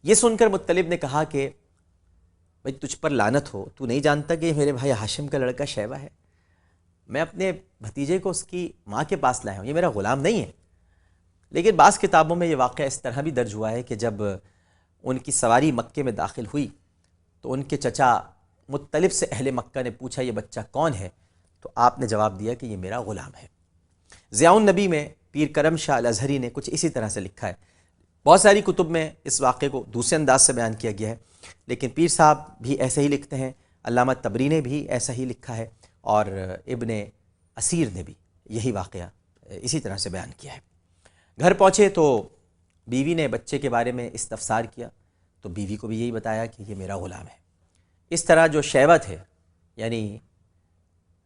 یہ سن کر مطلب نے کہا کہ بھائی تجھ پر لعنت ہو، تو نہیں جانتا کہ یہ میرے بھائی ہاشم کا لڑکا شیبہ ہے؟ میں اپنے بھتیجے کو اس کی ماں کے پاس لایا ہوں، یہ میرا غلام نہیں ہے۔ لیکن بعض کتابوں میں یہ واقعہ اس طرح بھی درج ہوا ہے کہ جب ان کی سواری مکے میں داخل ہوئی تو ان کے چچا مطلب سے اہل مکہ نے پوچھا یہ بچہ کون ہے؟ تو آپ نے جواب دیا کہ یہ میرا غلام ہے۔ ضیاء النبی میں پیر کرم شاہ الازہری نے کچھ اسی طرح سے لکھا ہے۔ بہت ساری کتب میں اس واقعے کو دوسرے انداز سے بیان کیا گیا ہے، لیکن پیر صاحب بھی ایسے ہی لکھتے ہیں، علامہ طبری نے بھی ایسا ہی لکھا ہے، اور ابن اسیر نے بھی یہی واقعہ اسی طرح سے بیان کیا ہے۔ گھر پہنچے تو بیوی نے بچے کے بارے میں استفسار کیا، تو بیوی کو بھی یہی بتایا کہ یہ میرا غلام ہے۔ اس طرح جو شیبہ تھے، یعنی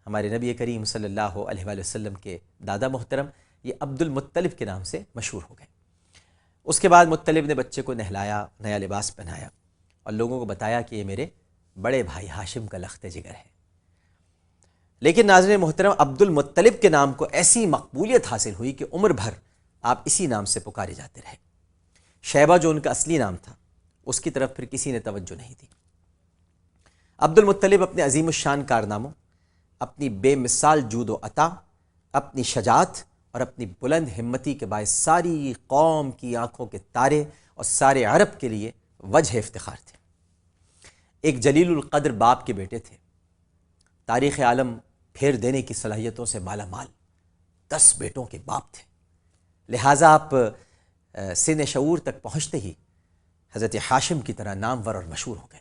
ہمارے نبی کریم صلی اللہ علیہ وآلہ وسلم کے دادا محترم، یہ عبد المطلب کے نام سے مشہور ہو گئے۔ اس کے بعد مطلب نے بچے کو نہلایا، نیا لباس پہنایا، اور لوگوں کو بتایا کہ یہ میرے بڑے بھائی ہاشم کا لخت جگر ہے۔ لیکن ناظرین محترم، عبد المطلب کے نام کو ایسی مقبولیت حاصل ہوئی کہ عمر بھر آپ اسی نام سے پکارے جاتے رہے۔ شیبہ جو ان کا اصلی نام تھا، اس کی طرف پھر کسی نے توجہ نہیں دی۔ عبد المطلب اپنے عظیم الشان کارناموں، اپنی بے مثال جود و عطا، اپنی شجاعت اور اپنی بلند ہمتی کے باعث ساری قوم کی آنکھوں کے تارے اور سارے عرب کے لیے وجہ افتخار تھے۔ ایک جلیل القدر باپ کے بیٹے تھے، تاریخ عالم پھیر دینے کی صلاحیتوں سے مالا مال 10 بیٹوں کے باپ تھے۔ لہٰذا آپ سن شعور تک پہنچتے ہی حضرت ہاشم کی طرح نامور اور مشہور ہو گئے۔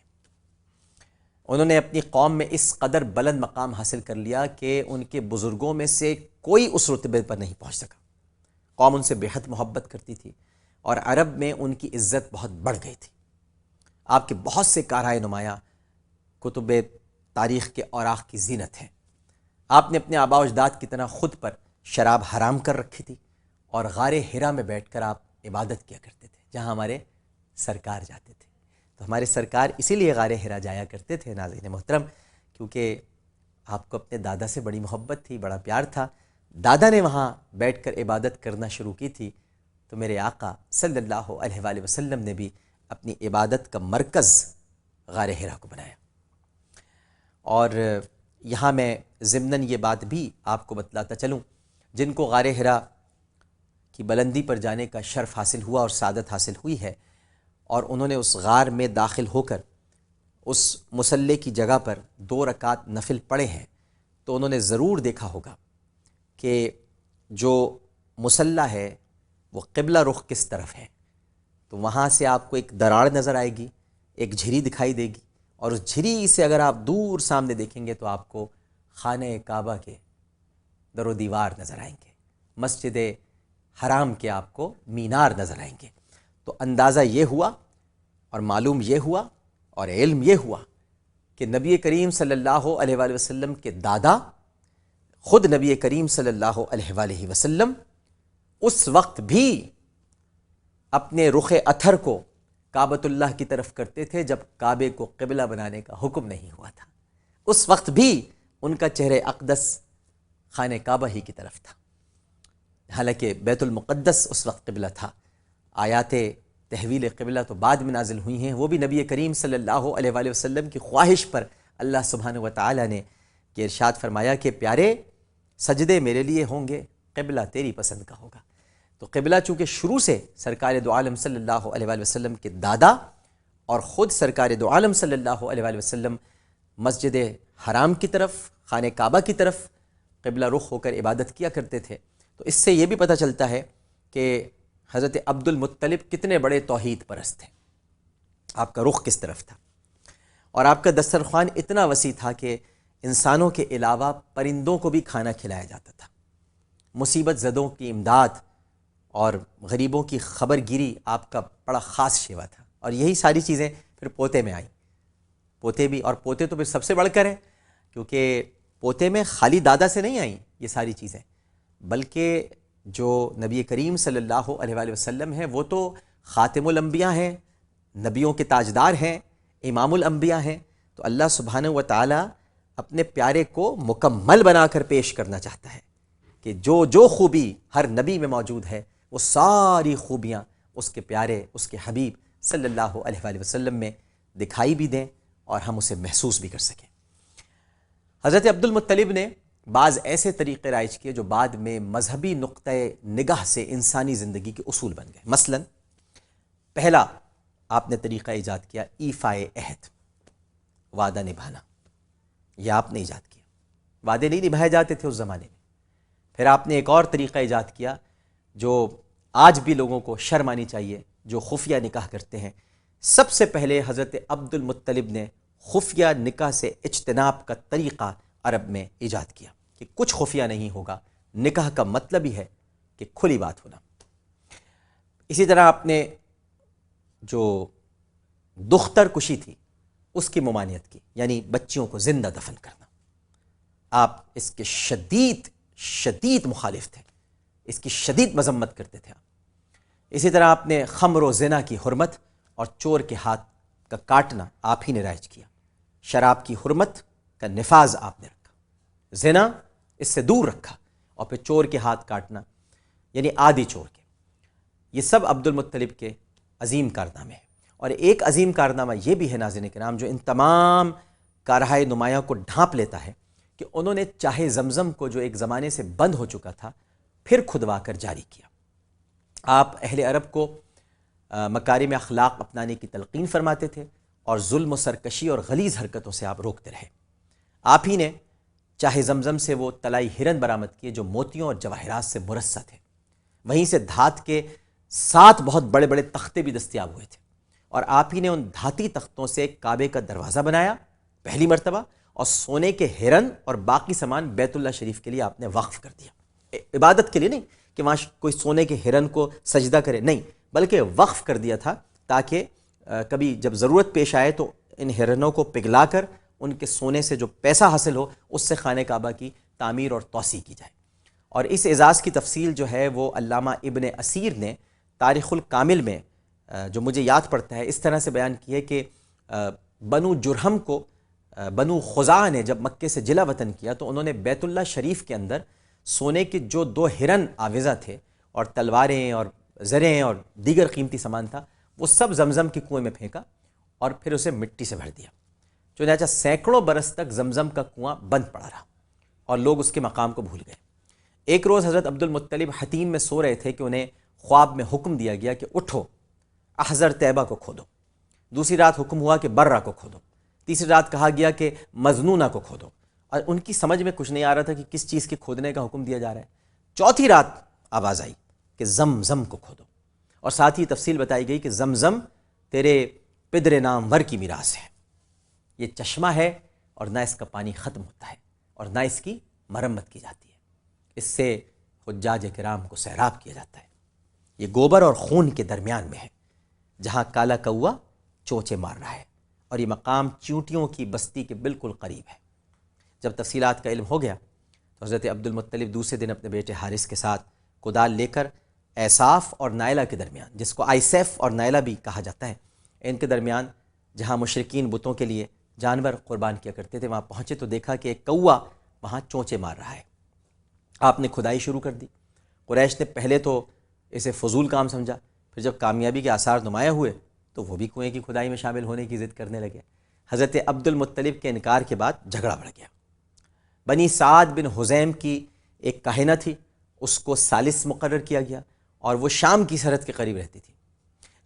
انہوں نے اپنی قوم میں اس قدر بلند مقام حاصل کر لیا کہ ان کے بزرگوں میں سے کوئی اس رتبے پر نہیں پہنچ سکا۔ قوم ان سے بے حد محبت کرتی تھی، اور عرب میں ان کی عزت بہت بڑھ گئی تھی۔ آپ کے بہت سے کارہائے نمایاں کتب تاریخ کے اوراق کی زینت ہیں۔ آپ نے اپنے آباء و اجداد کی طرح خود پر شراب حرام کر رکھی تھی، اور غار حرا میں بیٹھ کر آپ عبادت کیا کرتے تھے، جہاں ہمارے سرکار جاتے تھے۔ تو ہمارے سرکار اسی لیے غار حرا جایا کرتے تھے ناظرین محترم، کیونکہ آپ کو اپنے دادا سے بڑی محبت تھی، بڑا پیار تھا۔ دادا نے وہاں بیٹھ کر عبادت کرنا شروع کی تھی، تو میرے آقا صلی اللہ علیہ وآلہ وسلم نے بھی اپنی عبادت کا مرکز غار حرا کو بنایا۔ اور یہاں میں ضمناً یہ بات بھی آپ کو بتلاتا چلوں، جن کو غار حرا کی بلندی پر جانے کا شرف حاصل ہوا اور سعادت حاصل ہوئی ہے، اور انہوں نے اس غار میں داخل ہو کر اس مصلی کی جگہ پر 2 رکعت نفل پڑھے ہیں، تو انہوں نے ضرور دیکھا ہوگا کہ جو مصلی ہے وہ قبلہ رخ کس طرف ہے۔ تو وہاں سے آپ کو ایک دراڑ نظر آئے گی، ایک جھری دکھائی دے گی، اور اس جھری سے اگر آپ دور سامنے دیکھیں گے تو آپ کو خانہ کعبہ کے در و دیوار نظر آئیں گے، مسجد حرام کے آپ کو مینار نظر آئیں گے۔ تو اندازہ یہ ہوا اور معلوم یہ ہوا اور علم یہ ہوا کہ نبی کریم صلی اللہ علیہ وآلہ وسلم کے دادا خود نبی کریم صلی اللہ علیہ وآلہ وسلم اس وقت بھی اپنے رخ اطہر کو کعبۃ اللہ کی طرف کرتے تھے جب کعبے کو قبلہ بنانے کا حکم نہیں ہوا تھا۔ اس وقت بھی ان کا چہرہ اقدس خانہ کعبہ ہی کی طرف تھا، حالانکہ بیت المقدس اس وقت قبلہ تھا۔ آیات تحویل قبلہ تو بعد میں نازل ہوئی ہیں، وہ بھی نبی کریم صلی اللہ علیہ وآلہ وسلم کی خواہش پر اللہ سبحانہ وتعالی نے کہ ارشاد فرمایا کہ پیارے سجدے میرے لیے ہوں گے، قبلہ تیری پسند کا ہوگا۔ تو قبلہ چونکہ شروع سے سرکار دو عالم صلی اللہ علیہ وآلہ وسلم کے دادا اور خود سرکار دو عالم صلی اللہ علیہ وآلہ وسلم مسجد حرام کی طرف، خانہ کعبہ کی طرف قبلہ رخ ہو کر عبادت کیا کرتے تھے، تو اس سے یہ بھی پتہ چلتا ہے کہ حضرت عبد المطلب کتنے بڑے توحید پرست تھے، آپ کا رخ کس طرف تھا، اور آپ کا دسترخوان اتنا وسیع تھا کہ انسانوں کے علاوہ پرندوں کو بھی کھانا کھلایا جاتا تھا۔ مصیبت زدوں کی امداد اور غریبوں کی خبر گیری آپ کا بڑا خاص شیوا تھا، اور یہی ساری چیزیں پھر پوتے میں آئیں۔ پوتے بھی، اور پوتے تو پھر سب سے بڑھ کر ہیں، کیونکہ پوتے میں خالی دادا سے نہیں آئیں یہ ساری چیزیں، بلکہ جو نبی کریم صلی اللہ علیہ وآلہ وسلم ہیں وہ تو خاتم الانبیاء ہیں، نبیوں کے تاجدار ہیں، امام الانبیاء ہیں۔ تو اللہ سبحانہ وتعالی اپنے پیارے کو مکمل بنا کر پیش کرنا چاہتا ہے کہ جو جو خوبی ہر نبی میں موجود ہے وہ ساری خوبیاں اس کے پیارے، اس کے حبیب صلی اللہ علیہ وآلہ وسلم میں دکھائی بھی دیں اور ہم اسے محسوس بھی کر سکیں۔ حضرت عبد المطلب نے بعض ایسے طریقے رائج کیے جو بعد میں مذہبی نقطۂ نگاہ سے انسانی زندگی کے اصول بن گئے۔ مثلا پہلا آپ نے طریقہ ایجاد کیا ایفائے عہد، وعدہ نبھانا۔ یہ آپ نے ایجاد کیا، وعدے نہیں نبھائے جاتے تھے اس زمانے میں۔ پھر آپ نے ایک اور طریقہ ایجاد کیا جو آج بھی لوگوں کو شرم آنی چاہیے، جو خفیہ نکاح کرتے ہیں۔ سب سے پہلے حضرت عبد المطلب نے خفیہ نکاح سے اجتناب کا طریقہ عرب میں ایجاد کیا کہ کچھ خفیہ نہیں ہوگا، نکاح کا مطلب ہی ہے کہ کھلی بات ہونا۔ اسی طرح آپ نے جو دختر کشی تھی اس کی ممانعت کی، یعنی بچیوں کو زندہ دفن کرنا۔ آپ اس کے شدید مخالف تھے، اس کی شدید مذمت کرتے تھے آپ۔ اسی طرح آپ نے خمر و زنا کی حرمت اور چور کے ہاتھ کا کاٹنا آپ ہی نے رائج کیا۔ شراب کی حرمت کا نفاذ آپ نے رکھا، زنا اس سے دور رکھا، اور پھر چور کے ہاتھ کاٹنا یعنی عادی چور کے۔ یہ سب عبد المطلب کے عظیم کارنامے ہیں۔ اور ایک عظیم کارنامہ یہ بھی ہے ناظرین کرام جو ان تمام کارہائے نمایاں کو ڈھانپ لیتا ہے کہ انہوں نے چاہے زمزم کو جو ایک زمانے سے بند ہو چکا تھا پھر کھدوا کر جاری کیا۔ آپ اہل عرب کو مکارم اخلاق اپنانے کی تلقین فرماتے تھے اور ظلم و سرکشی اور غلیظ حرکتوں سے آپ روکتے رہے۔ آپ ہی نے چاہے زمزم سے وہ طلائی ہرن برآمد کیے جو موتیوں اور جواہرات سے مرصع تھے، وہیں سے دھات کے 7 بہت بڑے بڑے تختے بھی دستیاب ہوئے تھے، اور آپ ہی نے ان دھاتی تختوں سے کعبے کا دروازہ بنایا پہلی مرتبہ، اور سونے کے ہرن اور باقی سامان بیت اللہ شریف کے لیے آپ نے وقف کر دیا۔ عبادت کے لیے نہیں کہ وہاں کوئی سونے کے ہرن کو سجدہ کرے، نہیں، بلکہ وقف کر دیا تھا تاکہ کبھی جب ضرورت پیش آئے تو ان ہرنوں کو پگھلا کر ان کے سونے سے جو پیسہ حاصل ہو اس سے خانہ کعبہ کی تعمیر اور توسیع کی جائے۔ اور اس اعزاز کی تفصیل جو ہے وہ علامہ ابن اسیر نے تاریخ الکامل میں جو مجھے یاد پڑتا ہے اس طرح سے بیان کی ہے کہ بنو جرہم کو بنو خزاعہ نے جب مکے سے جلا وطن کیا تو انہوں نے بیت اللہ شریف کے اندر سونے کے جو 2 ہرن آویزہ تھے اور تلواریں اور زریں اور دیگر قیمتی سامان تھا وہ سب زمزم کے کنویں میں پھینکا اور پھر اسے مٹی سے بھر دیا۔ چنانچہ سینکڑوں برس تک زمزم کا کنواں بند پڑا رہا اور لوگ اس کے مقام کو بھول گئے۔ ایک روز حضرت عبد المطلب حتیم میں سو رہے تھے کہ انہیں خواب میں حکم دیا گیا کہ اٹھو، احزر طیبہ کو کھودو۔ دوسری رات حکم ہوا کہ برہ کو کھودو۔ تیسری رات کہا گیا کہ مظنونہ کو کھودو، اور ان کی سمجھ میں کچھ نہیں آ رہا تھا کہ کس چیز کے کھودنے کا حکم دیا جا رہا ہے۔ چوتھی رات آواز آئی کہ زمزم کو کھودو، اور ساتھ ہی تفصیل بتائی گئی کہ زمزم تیرے پدر نامور کی میراث ہے، یہ چشمہ ہے اور نہ اس کا پانی ختم ہوتا ہے اور نہ اس کی مرمت کی جاتی ہے، اس سے حجاج کرام کو سیراب کیا جاتا ہے۔ یہ گوبر اور خون کے درمیان میں ہے جہاں کالا کوا چونچے مار رہا ہے، اور یہ مقام چیونٹیوں کی بستی کے بالکل قریب ہے۔ جب تفصیلات کا علم ہو گیا تو حضرت عبد المطلب دوسرے دن اپنے بیٹے حارث کے ساتھ کدال لے کر ایصاف اور نائلہ کے درمیان، جس کو آئسیف اور نائلہ بھی کہا جاتا ہے، ان کے درمیان جہاں مشرکین بتوں کے لیے جانور قربان کیا کرتے تھے، وہاں پہنچے تو دیکھا کہ ایک کوا وہاں چونچے مار رہا ہے۔ آپ نے کھدائی شروع کر دی۔ قریش نے پہلے تو اسے فضول کام سمجھا، پھر جب کامیابی کے آثار نمایاں ہوئے تو وہ بھی کنویں کی کھدائی میں شامل ہونے کی ضد کرنے لگے۔ حضرت عبد المطلب کے انکار کے بعد جھگڑا بڑھ گیا۔ بنی سعد بن حزیم کی ایک کاہنہ تھی، اس کو ثالث مقرر کیا گیا، اور وہ شام کی سرحد کے قریب رہتی تھی۔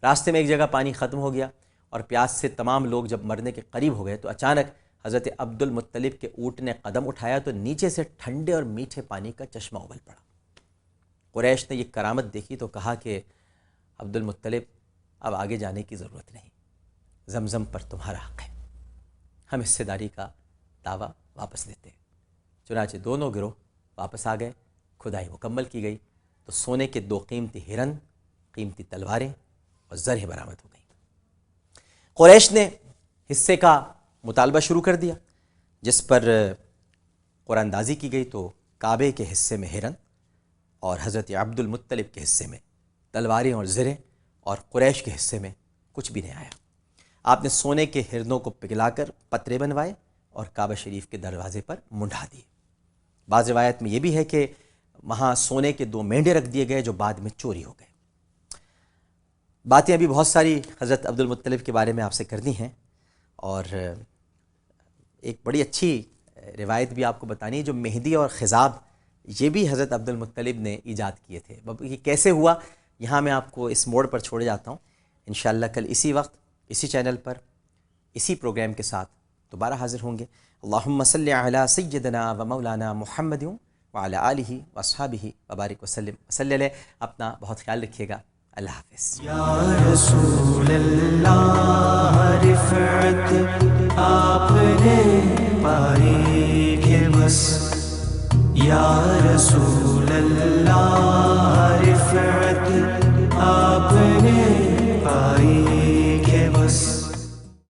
راستے میں ایک جگہ پانی ختم ہو گیا اور پیاس سے تمام لوگ جب مرنے کے قریب ہو گئے تو اچانک حضرت عبد المطلب کے اونٹ نے قدم اٹھایا تو نیچے سے ٹھنڈے اور میٹھے پانی کا چشمہ ابل پڑا۔ قریش نے یہ کرامت دیکھی تو کہا کہ عبد المطلب اب آگے جانے کی ضرورت نہیں، زمزم پر تمہارا حق ہے، ہم حصے داری کا دعویٰ واپس لیتے ہیں۔ چنانچہ دونوں گروہ واپس آ گئے، کھدائی مکمل کی گئی تو سونے کے 2 قیمتی ہرن، قیمتی تلواریں اور زریں برآمد ہو گئیں۔ قریش نے حصے کا مطالبہ شروع کر دیا، جس پر قرآن اندازی کی گئی تو کعبے کے حصے میں ہرن اور حضرت عبد المطلب کے حصے میں تلواریں اور زریں، اور قریش کے حصے میں کچھ بھی نہیں آیا۔ آپ نے سونے کے ہرنوں کو پگھلا کر پترے بنوائے اور کعبہ شریف کے دروازے پر منڈھا دیے۔ بعض روایت میں یہ بھی ہے کہ وہاں سونے کے 2 مینڈے رکھ دیے گئے جو بعد میں چوری ہو گئے۔ باتیں ابھی بہت ساری حضرت عبد المطلب کے بارے میں آپ سے کرنی ہیں، اور ایک بڑی اچھی روایت بھی آپ کو بتانی ہے، جو مہدی اور خضاب یہ بھی حضرت عبد المطلب نے ایجاد کیے تھے۔ یہ کیسے ہوا، یہاں میں آپ کو اس موڑ پر چھوڑے جاتا ہوں۔ انشاءاللہ کل اسی وقت اسی چینل پر اسی پروگرام کے ساتھ دوبارہ حاضر ہوں گے۔ اللہم صلی علی سیدنا و مولانا محمد وعلی آلہ واصحابہ وبارک وسلم وصلی علیہ۔ اپنا بہت خیال رکھیے گا۔ اللہ حافظ۔ یا رسول اللہ رفعت آپ نے پائی